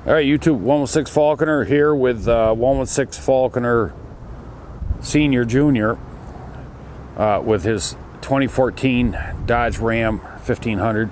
All right, YouTube, 116 Falconer here with 116 Falconer Senior Junior with his 2014 Dodge Ram 1500.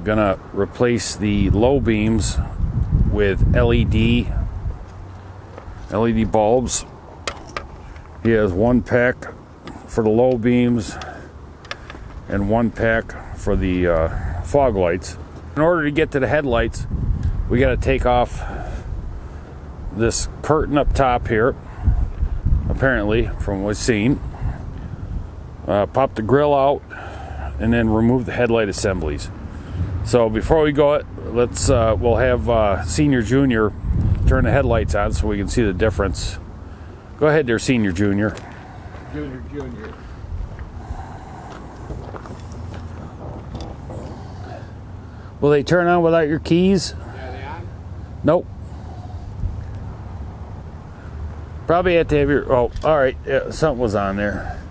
Gonna replace the low beams with LED bulbs. He has one pack for the low beams and one pack for the fog lights. In order to get to the headlights, we got to take off this curtain up top here, apparently, from what's seen. Pop the grill out and then remove the headlight assemblies. So before we go, we'll have Senior Junior turn the headlights on so we can see the difference. Go ahead there, Senior Junior. Junior. Will they turn on without your keys? Yeah, they on? Nope. Probably have to have your... Oh, all right. Yeah, something was on there.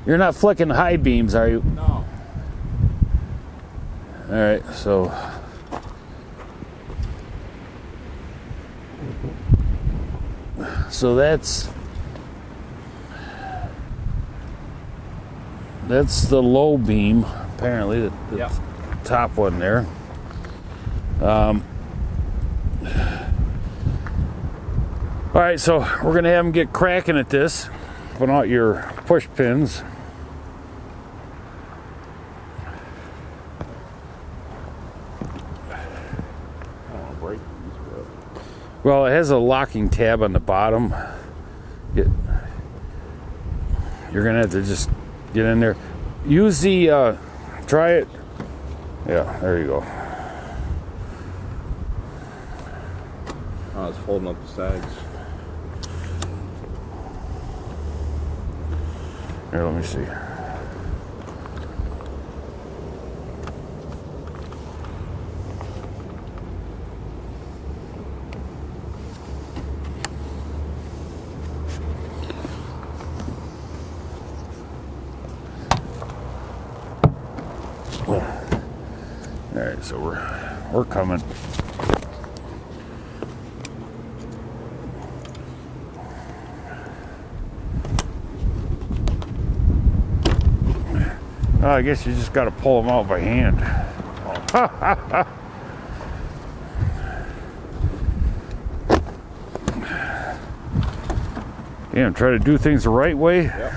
You're not flicking high beams, are you? No. All right, so... So that's the low beam, apparently, the Yep. top one there. All right, so we're gonna have them get cracking at this. Put out your push pins. Well, it has a locking tab on the bottom. You're gonna have to just get in there. Use the, try it. Yeah, there you go. Oh, it's folding up the sides. Here, let me see. All right, so we're coming. Oh, I guess you just got to pull them out by hand. Damn, try to do things the right way, Yep.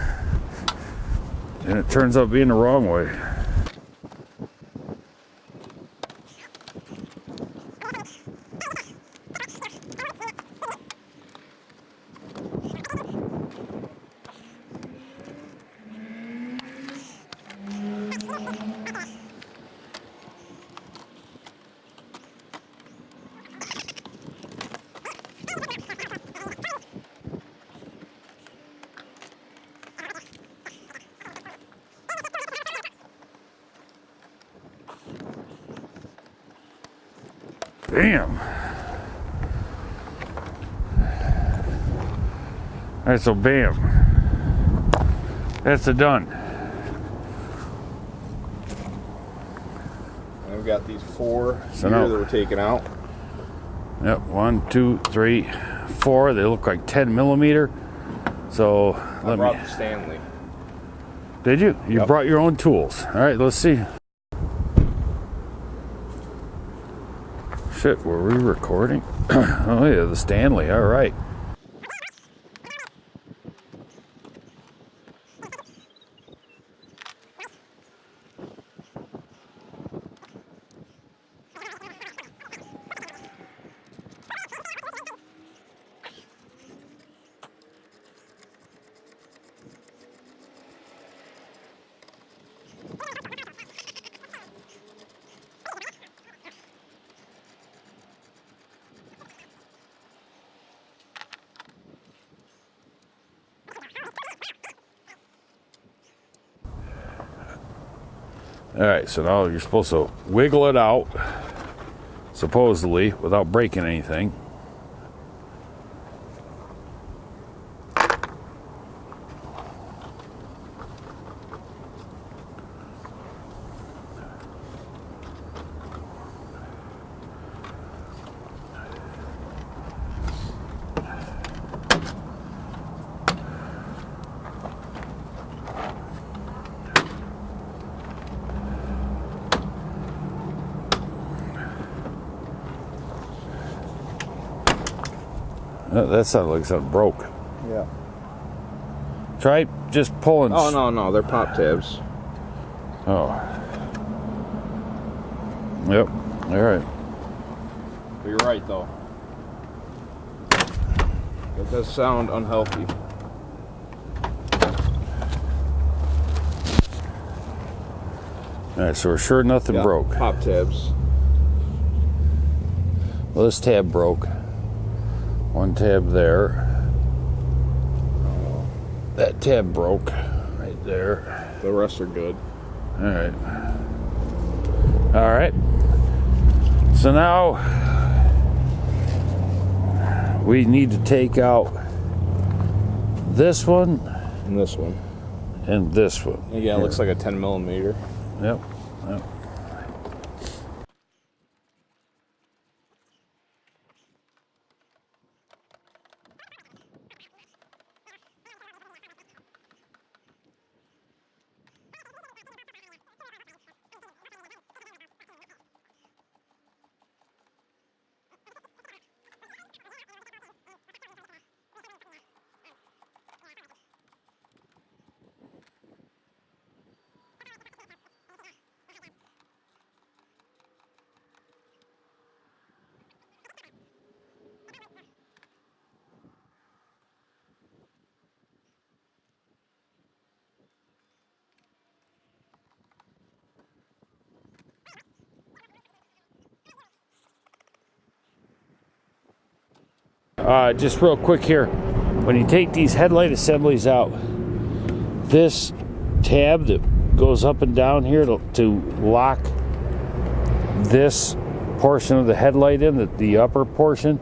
and it turns out being the wrong way. Damn. All right, so bam. That's done. And we've got these four So here now- that we're taking out. Yep, 1, 2, 3, 4. They look like 10 millimeter. So I brought the Stanley. Did you? You Yep. brought your own tools. All right, let's see. Shit, were we recording? Oh yeah, the Stanley. All right. All right, so now you're supposed to wiggle it out, supposedly, without breaking anything. That sounded like something broke. Yeah. Try just pulling. Oh, no, they're pop tabs. Oh. Yep. All right. But you're right, though. It does sound unhealthy. All right, so we're sure nothing broke. Pop tabs. Well, this tab broke. One tab there. That tab broke right there. The rest are good. All right. All right. So now we need to take out this one And this one. and this one. Yeah, it looks like a 10 millimeter. Yep. Yep. Just real quick here, when you take these headlight assemblies out, this tab that goes up and down here to lock this portion of the headlight in, the upper portion,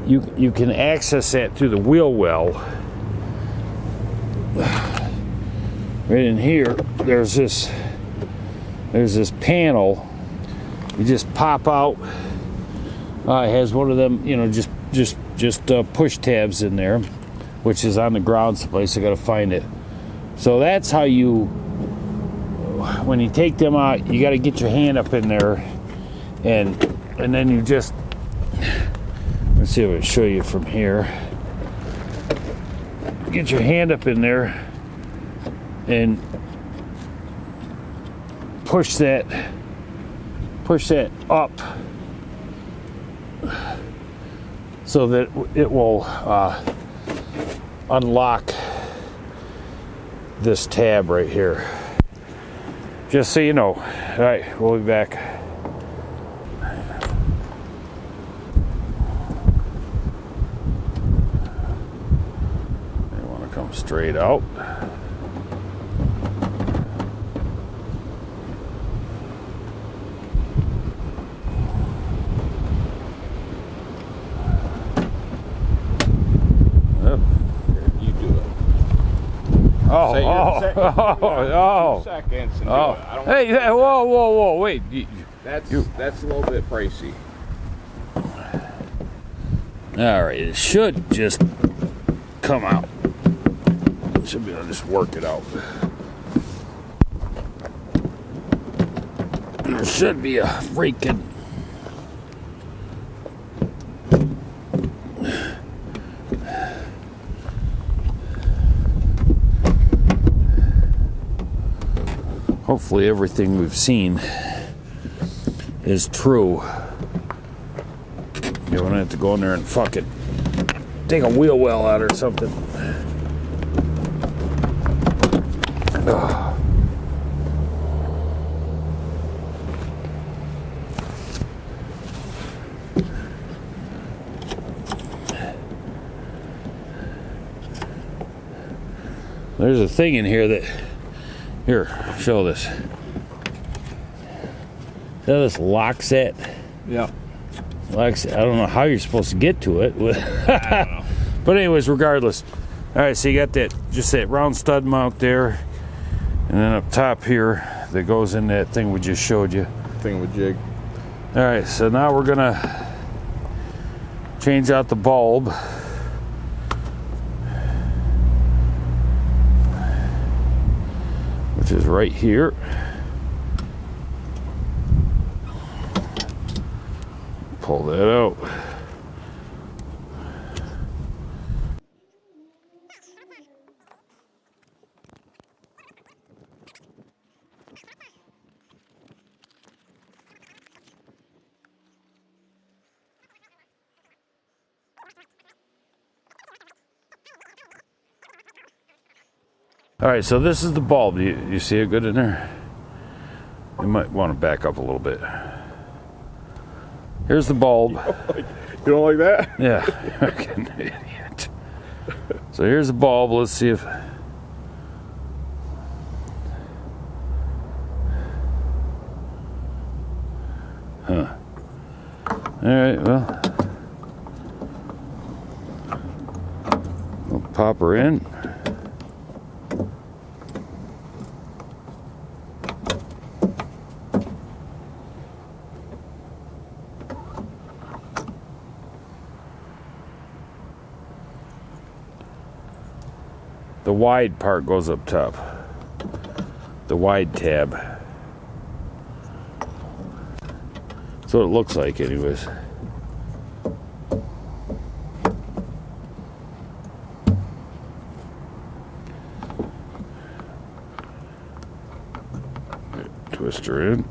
you can access that through the wheel well. Right in here, there's this panel. You just pop out. It has one of them, just push tabs in there, which is on the ground someplace. I gotta find it. So that's how you, when you take them out, you gotta get your hand up in there, and then you just, let's see if I can show you from here. Get your hand up in there and push that up so that it will unlock this tab right here. Just so you know. All right, we'll be back. You want to come straight out. Oh. 2 seconds and do it. I don't Hey, whoa, wait. That's a little bit pricey. All right, it should just come out. Should be able to just work it out. There should be a freaking... Hopefully everything we've seen is true. You don't have to go in there and fucking take a wheel well out or something. Ugh. There's a thing in here that... Here, show this. Now this locks it. Yeah. Locks it. I don't know how you're supposed to get to it. I don't know. But anyways, regardless. All right, so you got that round stud mount there, and then up top here that goes in that thing we just showed you. Thing with jig. All right, so now we're gonna change out the bulb. Which is right here. Pull that out. All right, so this is the bulb. You see it good in there? You might want to back up a little bit. Here's the bulb. You don't like that? Yeah, fucking idiot. So here's the bulb. Let's see if. Huh. All right, well. We'll pop her in. The wide part goes up top. The wide tab. That's what it looks like anyways. Twist her in.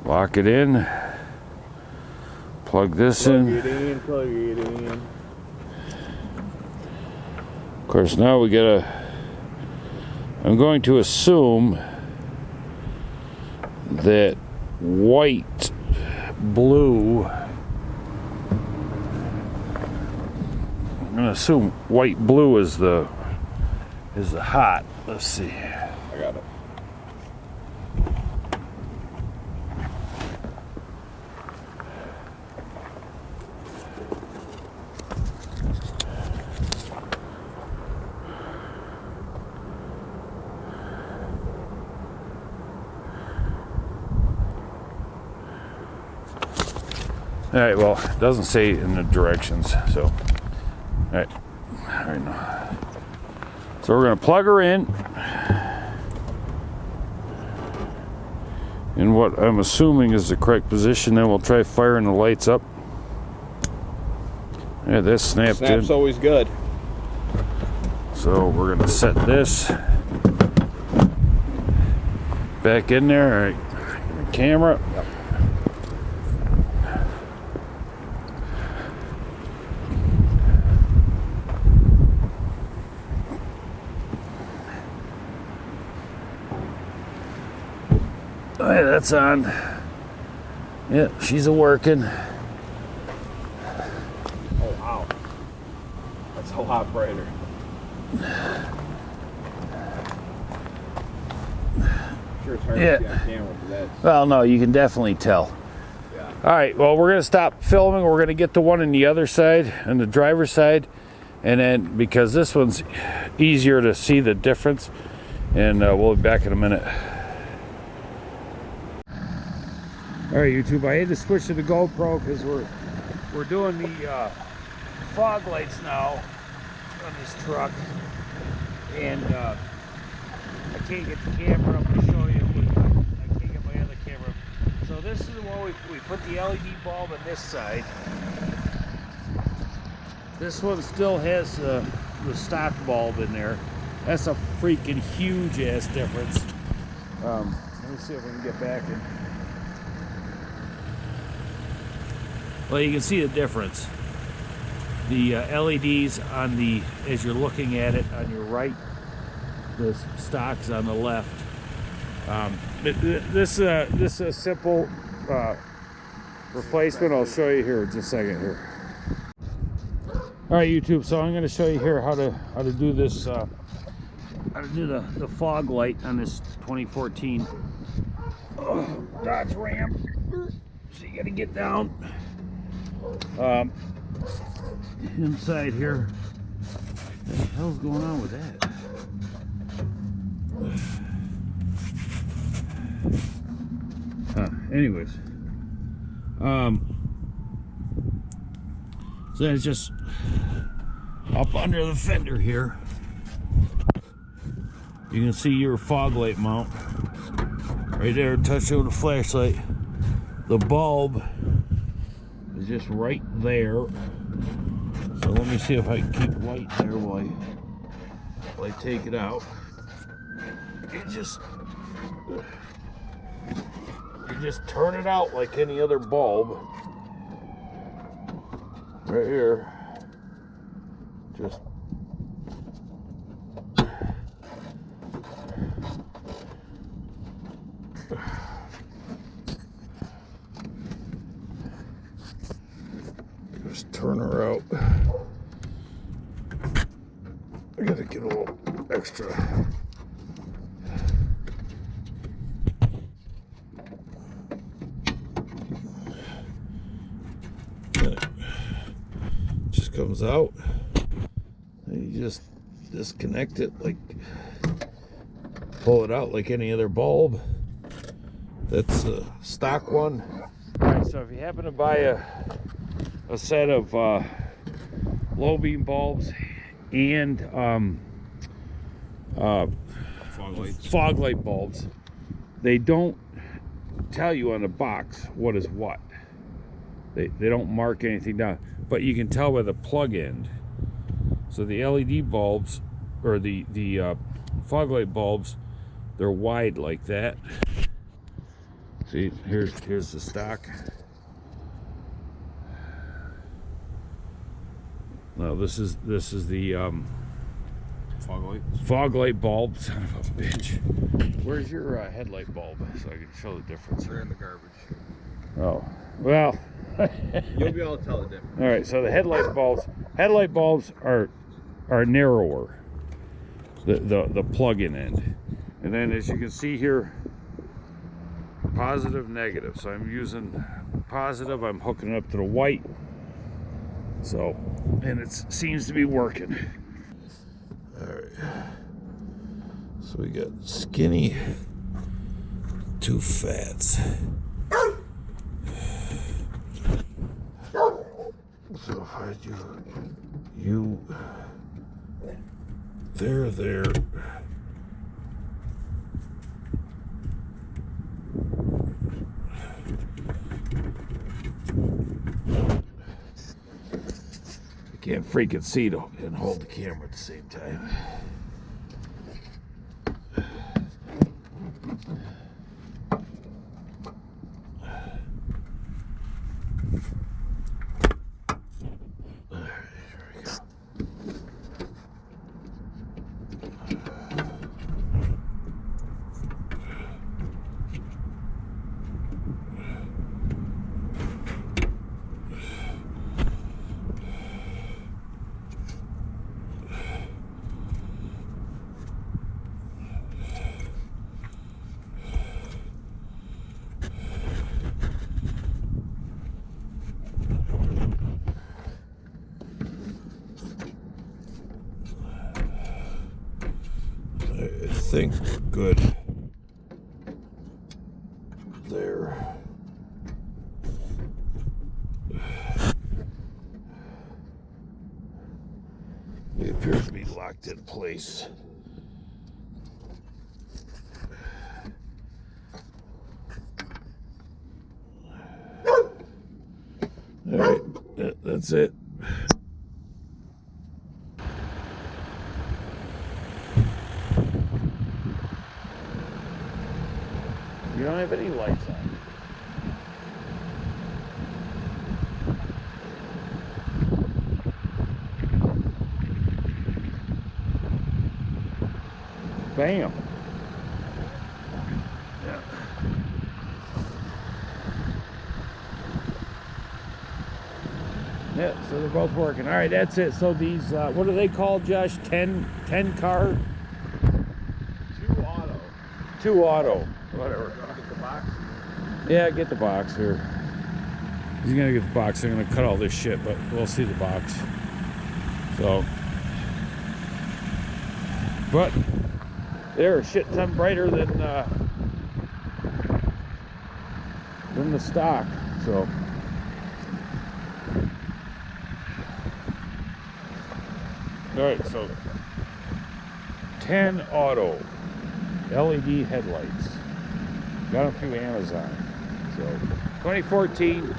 Lock it in. Plug this in. Plug it in. Of course, now we gotta. I'm going to assume that white, blue. I'm gonna assume white, blue is the hot. Let's see. I got it. All right, well, it doesn't say in the directions, so. All right now. So we're gonna plug her in what I'm assuming is the correct position. Then we'll try firing the lights up. Yeah, this snapped in. Snap's always good. So we're gonna set this back in there. All right, camera. Yep. Oh, yeah, that's on. Yeah, she's a working. Oh, wow. That's a lot brighter. Sure, it's hard to see on camera for that. Well, no, you can definitely tell. Yeah. All right, well, we're going to stop filming. We're going to get the one on the other side, on the driver's side. And then, because this one's easier to see the difference. And we'll be back in a minute. All right, YouTube, I had to switch to the GoPro because we're doing the fog lights now on this truck, and I can't get the camera up to show you. I can't get my other camera. So this is what we put the LED bulb on this side. This one still has the stock bulb in there. That's a freaking huge ass difference. Let me see if we can get back in. Well, you can see the difference. The LEDs on the, as you're looking at it on your right, the stock's on the left. This is a simple replacement. I'll show you here in just a second here. All right, YouTube. So I'm going to show you here how to do this. How to do the fog light on this 2014 Dodge Ram. So you got to get down. Inside here, what the hell's going on with that? Anyways, so it's just up under the fender here. You can see your fog light mount right there, touching with a flashlight. The bulb is just right there. So let me see if I can keep light there while I take it out. You just turn it out like any other bulb. right here. Just turn her out. I gotta get a little extra. Just comes out. And you just disconnect it, like pull it out like any other bulb. That's a stock one. All right, so if you happen to buy a set of low beam bulbs and fog light bulbs, they don't tell you on the box what is what. They don't mark anything down, but you can tell by the plug end. So the LED bulbs or the fog light bulbs, they're wide like that. See, here's the stock. No, this is the fog light bulb. Son of a bitch. Where's your headlight bulb so I can show the difference? They're in the garbage. Oh, well. You'll be able to tell the difference. All right, so the headlight bulbs are narrower. The plug-in end, and then as you can see here, positive, negative. So I'm using positive. I'm hooking it up to the white. So, and it seems to be working. All right. So we got skinny, two fats. So if I do you there. I can't freaking see and hold the camera at the same time. I think we're good there. It appears to be locked in place. All right, that's it. You don't have any lights on. Bam. Yeah. Yeah, so they're both working. All right, that's it. So these, what are they called, Josh? 10 car? 2 auto. 2 auto. Whatever. You want to get the box? Yeah, get the box here. He's gonna get the box. They're gonna cut all this shit, but we'll see the box. So, but they're a shit ton brighter than the stock. So, all right. So, 10 auto LED headlights. Got them through Amazon. So 2014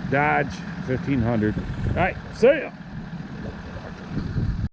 Dodge 1500. All right, see ya.